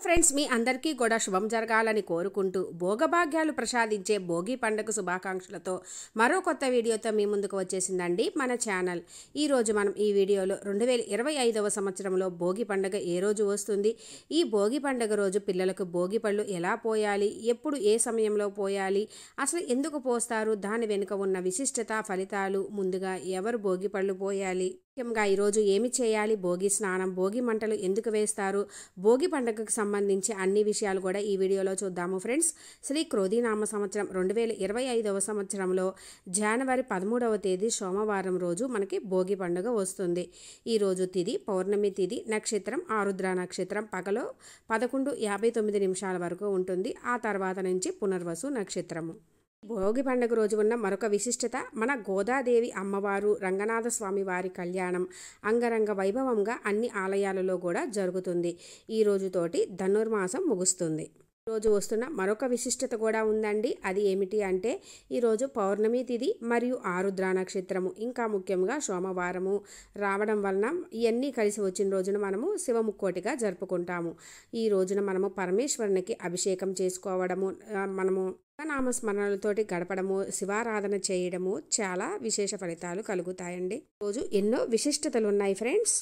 Friends, మీ అందరికీ కూడా శుభం జరగాలని కోరుకుంటూ భోగభాగ్యాలు ప్రసాదించే భోగి పండుగ శుభాకాంక్షలతో మరో కొత్త వీడియోతో మీ ముందుకు వచ్చేసిందండి మన ఛానల్. ఈరోజు మనం ఈ వీడియోలో 2025వ సంవత్సరంలో భోగి పండుగ ఏ రోజు వస్తుంది, ఈ భోగి పండుగ రోజు పిల్లలకు భోగి పళ్ళు ఎలా పోయాలి, ఎప్పుడు ఏ సమయంలో పోయాలి, అసలు ఎందుకు పోస్తారు, దాని వెనుక ఉన్న విశిష్టత, ఫలితాలు, ముందుగా ఎవరు భోగి పళ్ళు పోయాలి, ముఖ్యంగా ఈరోజు ఏమి చేయాలి, భోగి స్నానం, భోగి మంటలు ఎందుకు వేస్తారు, భోగి పండుగకు సంబంధించి అన్ని విషయాలు కూడా ఈ వీడియోలో చూద్దాము ఫ్రెండ్స్. శ్రీ క్రోధినామ సంవత్సరం 2025వ సంవత్సరంలో జనవరి 13వ తేదీ సోమవారం రోజు మనకి భోగి పండుగ వస్తుంది. ఈరోజు తిథి పౌర్ణమి తిథి, నక్షత్రం ఆరుద్ర నక్షత్రం, పగలు 11:59 వరకు ఉంటుంది. ఆ తర్వాత నుంచి పునర్వసు నక్షత్రము. భోగి పండుగ రోజు ఉన్న మరొక విశిష్టత, మన గోదాదేవి అమ్మవారు రంగనాథ స్వామి వారి కళ్యాణం అంగరంగ వైభవంగా అన్ని ఆలయాలలో కూడా జరుగుతుంది. ఈ రోజుతోటి ధనుర్మాసం ముగుస్తుంది. ఈరోజు వస్తున్న మరొక విశిష్టత కూడా ఉందండి. అది ఏమిటి అంటే, ఈరోజు పౌర్ణమి తిథి మరియు ఆరుద్ర నక్షత్రము, ఇంకా ముఖ్యంగా సోమవారము రావడం వలన ఇవన్నీ కలిసి వచ్చిన రోజున మనము శివముక్కోటిగా జరుపుకుంటాము. ఈ రోజున మనము పరమేశ్వరునికి అభిషేకం చేసుకోవడము, మనము నామస్మరణలతోటి గడపడము, శివారాధన చేయడము చాలా విశేష ఫలితాలు కలుగుతాయండి. రోజు ఎన్నో విశిష్టతలు ఉన్నాయి ఫ్రెండ్స్.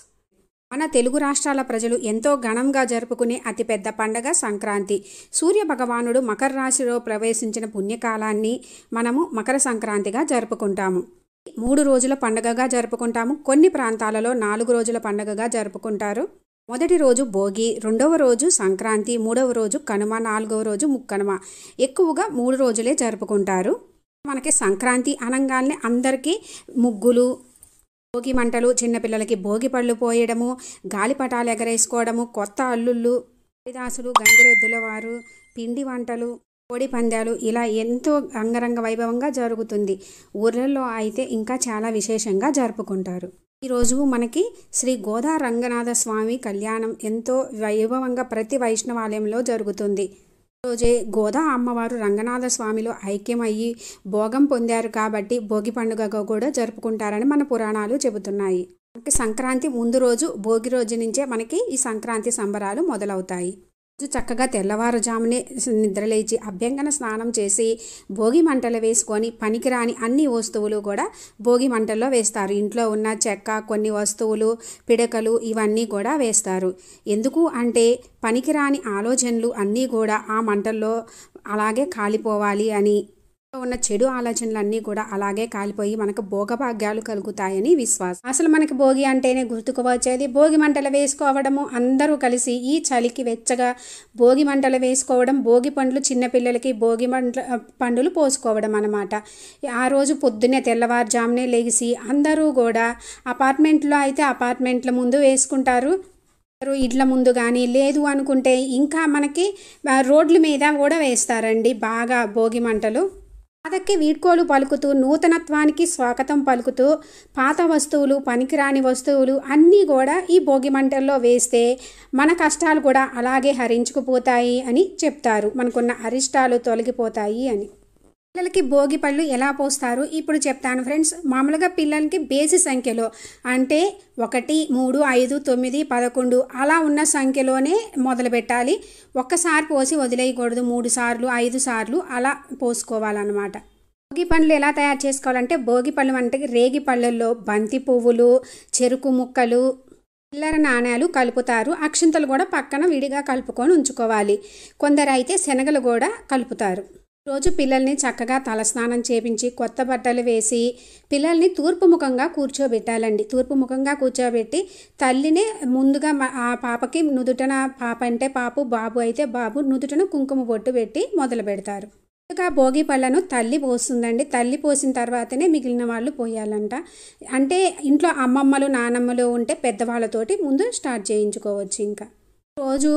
మన తెలుగు రాష్ట్రాల ప్రజలు ఎంతో ఘనంగా జరుపుకునే అతిపెద్ద పండగ సంక్రాంతి. సూర్య భగవానుడు మకర రాశిలో ప్రవేశించిన పుణ్యకాలాన్ని మనము మకర సంక్రాంతిగా జరుపుకుంటాము. 3 రోజుల పండగగా జరుపుకుంటాము. కొన్ని ప్రాంతాలలో 4 రోజుల పండగగా జరుపుకుంటారు. మొదటి రోజు భోగి, రెండవ రోజు సంక్రాంతి, మూడవ రోజు కనుమ, 4వ రోజు ముక్కనుమ. ఎక్కువగా 3 రోజులే జరుపుకుంటారు. మనకి సంక్రాంతి అనగానే అందరికీ ముగ్గులు, భోగి మంటలు, చిన్నపిల్లలకి భోగి పళ్ళు పోయడము, గాలిపటాలు ఎగరేసుకోవడము, కొత్త అల్లుళ్ళు, హరిదాసులు, గంగిరెద్దుల వారు, పిండి వంటలు, కోడి పందాలు, ఇలా ఎంతో అంగరంగ వైభవంగా జరుగుతుంది. ఊర్లలో అయితే ఇంకా చాలా విశేషంగా జరుపుకుంటారు. ఈరోజు మనకి శ్రీ గోదా రంగనాథ స్వామి కళ్యాణం ఎంతో వైభవంగా ప్రతి వైష్ణవాలయంలో జరుగుతుంది. రోజే గోదా అమ్మవారు రంగనాథ స్వామిలో ఐక్యమయ్యి భోగం పొందారు కాబట్టి భోగి పండుగగా కూడా జరుపుకుంటారని మన పురాణాలు చెబుతున్నాయి. మనకి సంక్రాంతి ముందు రోజు భోగి రోజు నుంచే మనకి ఈ సంక్రాంతి సంబరాలు మొదలవుతాయి. చక్కగా తెల్లవారుజామునే నిద్రలేచి అభ్యంగన స్నానం చేసి భోగి మంటలు వేసుకొని పనికిరాని అన్ని వస్తువులు కూడా భోగి మంటల్లో వేస్తారు. ఇంట్లో ఉన్న చెక్క, కొన్ని వస్తువులు, పిడకలు ఇవన్నీ కూడా వేస్తారు. ఎందుకు అంటే పనికిరాని ఆలోచనలు అన్నీ కూడా ఆ మంటల్లో అలాగే కాలిపోవాలి అని, ఉన్న చెడు ఆలోచనలన్నీ కూడా అలాగే కాలిపోయి మనకు భోగభాగ్యాలు కలుగుతాయని విశ్వాసం. అసలు మనకి భోగి అంటేనే గుర్తుకు వచ్చేది భోగి మంటలు వేసుకోవడము. అందరూ కలిసి ఈ చలికి వెచ్చగా భోగి మంటలు వేసుకోవడం, భోగి పండ్లు చిన్నపిల్లలకి భోగి పండులు పోసుకోవడం అన్నమాట. ఆ రోజు పొద్దున్నే తెల్లవారుజామునే లేచి అందరూ కూడా అపార్ట్మెంట్లో అయితే అపార్ట్మెంట్ల ముందు వేసుకుంటారు, ఇళ్ళ ముందు కానీ, లేదు అనుకుంటే ఇంకా మనకి రోడ్ల మీద కూడా వేస్తారండి బాగా భోగి మంటలు. అదಕ್ಕೆ వీడ్కోలు పలుకుతూ, నూతనత్వానికి స్వాగతం పలుకుతూ, పాత వస్తువులు, పనికిరాని వస్తువులు అన్నీ కూడా ఈ భోగి మంటల్లో వేస్తే మన కష్టాలు కూడా అలాగే హరించుకుపోతాయి అని చెప్తారు. మనకున్న అరిష్టాలు తొలగిపోతాయి అని. పిల్లలకి భోగి పళ్ళు ఎలా పోస్తారు ఇప్పుడు చెప్తాను ఫ్రెండ్స్. మామూలుగా పిల్లలకి బేసి సంఖ్యలో అంటే 1, 3, 5, 9, 11 అలా ఉన్న సంఖ్యలోనే మొదలు పెట్టాలి. ఒక్కసారి పోసి వదిలేయకూడదు. 3 సార్లు 5 సార్లు అలా పోసుకోవాలన్నమాట. భోగి పండ్లు ఎలా తయారు చేసుకోవాలంటే, భోగి పళ్ళు అంటే రేగి పళ్ళల్లో బంతి పువ్వులు, చెరుకు ముక్కలు, చిల్లర నాణ్యాలు కలుపుతారు. అక్షింతలు కూడా పక్కన విడిగా కలుపుకొని ఉంచుకోవాలి. కొందరు అయితే శనగలు కూడా కలుపుతారు. రోజు పిల్లల్ని చక్కగా తలస్నానం చేపించి కొత్త బట్టలు వేసి పిల్లల్ని తూర్పు ముఖంగా కూర్చోబెట్టాలండి. తూర్పు ముఖంగా కూర్చోబెట్టి తల్లిని ముందుగా ఆ పాపకి నుదుటన, పాప అంటే పాపు, బాబు అయితే బాబు నుదుటన కుంకుమ బొట్టు పెట్టి మొదలు పెడతారు. ముందుగా భోగి పళ్ళను తల్లి పోస్తుందండి. తల్లి పోసిన తర్వాతనే మిగిలిన వాళ్ళు పోయాలంట. అంటే ఇంట్లో అమ్మమ్మలు, నానమ్మలు ఉంటే పెద్దవాళ్ళతోటి ముందు స్టార్ట్ చేయించుకోవచ్చు. ఇంకా రోజు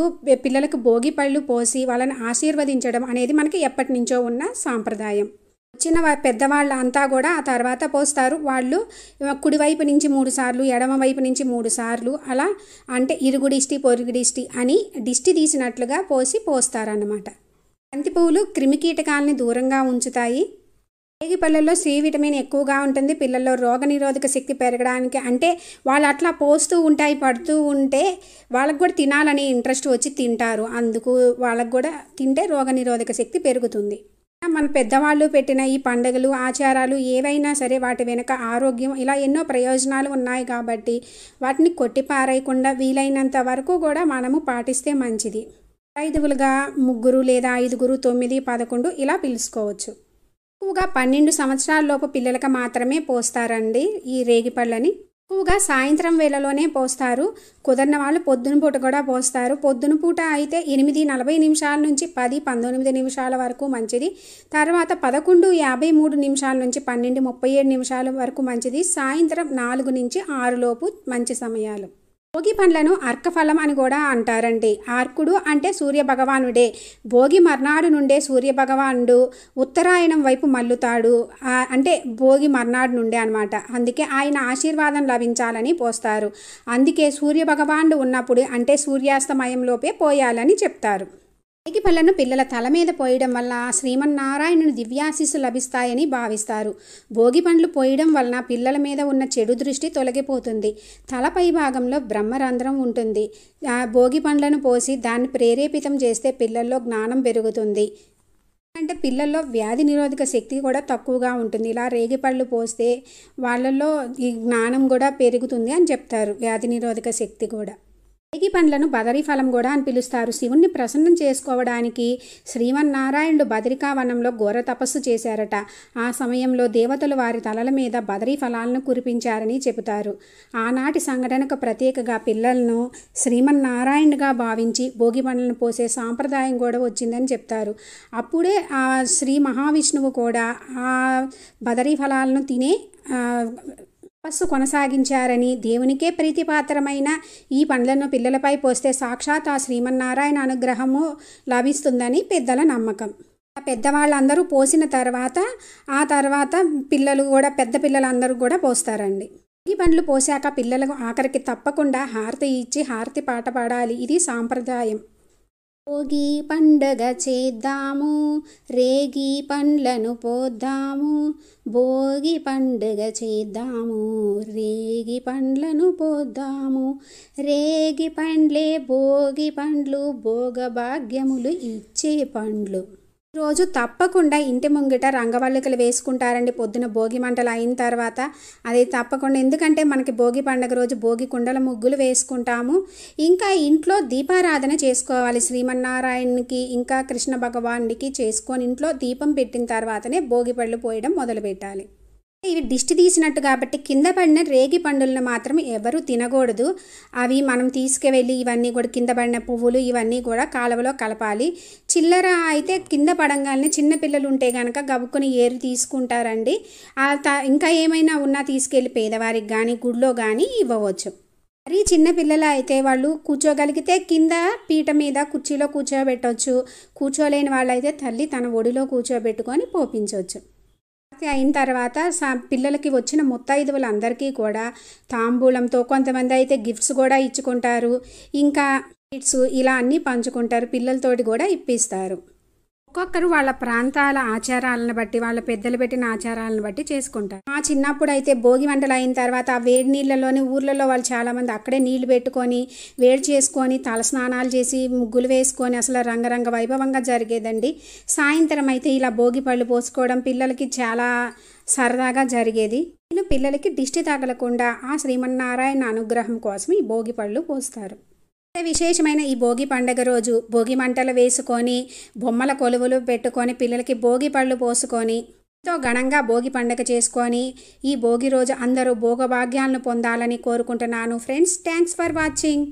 పిల్లలకు భోగి పళ్ళు పోసి వాళ్ళని ఆశీర్వదించడం అనేది మనకి ఎప్పటి నుంచో ఉన్న సాంప్రదాయం. వచ్చిన పెద్దవాళ్ళ అంతా కూడా ఆ తర్వాత పోస్తారు. వాళ్ళు కుడివైపు నుంచి 3 సార్లు, ఎడమ వైపు నుంచి 3 సార్లు, అలా అంటే ఇరుగు దిష్టి, పొరుగు దిష్టి అని దిష్టి తీసినట్లుగా పోస్తారన్నమాట. బంతి పువ్వులు క్రిమికీటకాలని దూరంగా ఉంచుతాయి. రేగి పళ్ళల్లో సి విటమిన్ ఎక్కువగా ఉంటుంది. పిల్లల్లో రోగనిరోధక శక్తి పెరగడానికి అంటే వాళ్ళు అట్లా పోస్తూ ఉంటాయి, పడుతూ ఉంటే వాళ్ళకు కూడా తినాలని ఇంట్రెస్ట్ వచ్చి తింటారు. అందుకు వాళ్ళకు కూడా తింటే రోగనిరోధక శక్తి పెరుగుతుంది. మన పెద్దవాళ్ళు పెట్టిన ఈ పండుగలు ఆచారాలు ఏవైనా సరే వాటి వెనుక ఆరోగ్యం ఇలా ఎన్నో ప్రయోజనాలు ఉన్నాయి కాబట్టి వాటిని కొట్టిపారేయకుండా వీలైనంత వరకు కూడా మనము పాటిస్తే మంచిది. ఐదుగులుగా 3 లేదా 5, 9, 11 ఇలా పిలుచుకోవచ్చు. ఎక్కువగా 12 సంవత్సరాల లోపు పిల్లలకు మాత్రమే పోస్తారండి ఈ రేగిపళ్ళని. ఎక్కువగా సాయంత్రం వేళలోనే పోస్తారు. కుదరిన వాళ్ళు పొద్దున పూట కూడా పోస్తారు. పొద్దున పూట అయితే 8:40 నిమిషాల నుంచి 10-19 నిమిషాల వరకు మంచిది. తర్వాత 11:53 నిమిషాల నుంచి 12:37 నిమిషాల వరకు మంచిది. సాయంత్రం 4 నుంచి 6 లోపు మంచి సమయాలు. భోగి పండ్లను అర్కఫలం అని కూడా అంటారండి. ఆర్కుడు అంటే సూర్యభగవానుడే. భోగి మర్నాడు నుండే సూర్యభగవానుడు ఉత్తరాయణం వైపు మల్లుతాడు. అంటే భోగి మర్నాడు నుండే అనమాట. అందుకే ఆయన ఆశీర్వాదం లభించాలని పోస్తారు. అందుకే సూర్యభగవానుడు ఉన్నప్పుడు అంటే సూర్యాస్తమయంలోపే పోయాలని చెప్తారు. రేగి పళ్ళను పిల్లల తల మీద పోయడం వల్ల శ్రీమన్నారాయణుని దివ్యాశీస్సు లభిస్తాయని భావిస్తారు. భోగి పండ్లు పోయడం వలన పిల్లల మీద ఉన్న చెడు దృష్టి తొలగిపోతుంది. తలపై భాగంలో బ్రహ్మరంధ్రం ఉంటుంది. భోగి పండ్లను పోసి దాన్ని ప్రేరేపితం చేస్తే పిల్లల్లో జ్ఞానం పెరుగుతుంది. అంటే పిల్లల్లో వ్యాధి నిరోధక శక్తి కూడా తక్కువగా ఉంటుంది. ఇలా రేగిపళ్ళు పోస్తే వాళ్ళల్లో ఈ జ్ఞానం కూడా పెరుగుతుంది అని చెప్తారు. వ్యాధి నిరోధక శక్తి కూడా. రేగి పండ్లను బదరీ ఫలం కూడా అని పిలుస్తారు. శివుణ్ణి ప్రసన్నం చేసుకోవడానికి శ్రీమన్నారాయణుడు బదరికావనంలో ఘోర తపస్సు చేశారట. ఆ సమయంలో దేవతలు వారి తలల మీద బదరీ ఫలాలను కురిపించారని చెబుతారు. ఆనాటి సంఘటనకు ప్రత్యేకగా పిల్లలను శ్రీమన్నారాయణుడిగా భావించి భోగి పండ్లను పోసే సాంప్రదాయం కూడా వచ్చిందని చెప్తారు. అప్పుడే ఆ శ్రీ మహావిష్ణువు కూడా ఆ బదరీ ఫలాలను తినే తపస్సు కొనసాగించారని, దేవునికే ప్రీతిపాత్రమైన ఈ పండ్లను పిల్లలపై పోస్తే సాక్షాత్ ఆ శ్రీమన్నారాయణ అనుగ్రహము లభిస్తుందని పెద్దల నమ్మకం. పెద్దవాళ్ళందరూ పోసిన తర్వాత ఆ తర్వాత పిల్లలు కూడా పెద్ద పిల్లలందరూ కూడా పోస్తారండి. ఈ పండ్లు పోసాక పిల్లలకు ఆఖరికి తప్పకుండా హారతి ఇచ్చి హారతి పాట పాడాలి. ఇది సాంప్రదాయం. భోగి పండగ చేద్దాము, రేగి పండ్లను పోద్దాము. భోగి పండుగ చేద్దాము, రేగి పండ్లను పోద్దాము. రేగి పండ్లే భోగి పండ్లు, భోగభాగ్యములు ఇచ్చే పండ్లు. రోజు తప్పకుండా ఇంటి ముంగిట రంగవల్లికలు వేసుకుంటారండి పొద్దున భోగి మంటలు అయిన తర్వాత. అది తప్పకుండా, ఎందుకంటే మనకి భోగి పండుగ రోజు భోగి కుండల ముగ్గులు వేసుకుంటాము. ఇంకా ఇంట్లో దీపారాధన చేసుకోవాలి. శ్రీమన్నారాయణునికి ఇంకా కృష్ణ భగవానుడికి చేసుకొని ఇంట్లో దీపం పెట్టిన తర్వాతనే భోగి పళ్ళు పోయడం మొదలు పెట్టాలి. ఇవి దిష్టి తీసినట్టు కాబట్టి కింద పడిన రేగి పండులను మాత్రం ఎవరు తినకూడదు. అవి మనం తీసుకువెళ్ళి ఇవన్నీ కూడా కింద పడిన పువ్వులు ఇవన్నీ కూడా కాలువలో కలపాలి. చిల్లర అయితే కింద పడంగానే చిన్నపిల్లలు ఉంటే కనుక గబుక్కుని ఏరు తీసుకుంటారండి. ఇంకా ఏమైనా ఉన్నా తీసుకెళ్ళి పేదవారికి కానీ గుడిలో కానీ ఇవ్వవచ్చు. మరి చిన్నపిల్లలు అయితే వాళ్ళు కూర్చోగలిగితే కింద పీట మీద కుర్చీలో కూర్చోబెట్టవచ్చు. కూర్చోలేని వాళ్ళైతే తల్లి తన ఒడిలో కూర్చోబెట్టుకొని పోపించవచ్చు. అయిన తర్వాత పిల్లలకి వచ్చిన ముత్తైదువులందరికీ కూడా తాంబూలంతో, కొంతమంది అయితే గిఫ్ట్స్ కూడా ఇచ్చుకుంటారు. ఇంకా గిఫ్ట్స్ ఇలా అన్నీ పంచుకుంటారు. పిల్లలతోటి కూడా ఇప్పిస్తారు. ఒక్కొక్కరు వాళ్ళ ప్రాంతాల ఆచారాలను బట్టి, వాళ్ళ పెద్దలు పెట్టిన ఆచారాలను బట్టి చేసుకుంటారు. మా చిన్నప్పుడు అయితే భోగి మంటలు అయిన తర్వాత ఆ వేడి నీళ్ళలోని ఊర్లలో వాళ్ళు చాలామంది అక్కడే నీళ్లు పెట్టుకొని వేడి చేసుకొని తల స్నానాలు చేసి ముగ్గులు వేసుకొని అసలు రంగరంగ వైభవంగా జరిగేదండి. సాయంత్రం అయితే ఇలా భోగి పళ్ళు పోసుకోవడం పిల్లలకి చాలా సరదాగా జరిగేది. పిల్లలకి దిష్టి తగలకుండా ఆ శ్రీమన్నారాయణ అనుగ్రహం కోసం ఈ భోగి పళ్ళు పోస్తారు. విశేషమైన ఈ భోగి పండుగ రోజు భోగి మంటలు వేసుకొని బొమ్మల కొలువులు పెట్టుకొని పిల్లలకి భోగి పళ్ళు పోసుకొని ఎంతో ఘనంగా భోగి పండుగ చేసుకొని ఈ భోగి రోజు అందరూ భోగభాగ్యాలను పొందాలని కోరుకుంటున్నాను ఫ్రెండ్స్. Thanks for watching.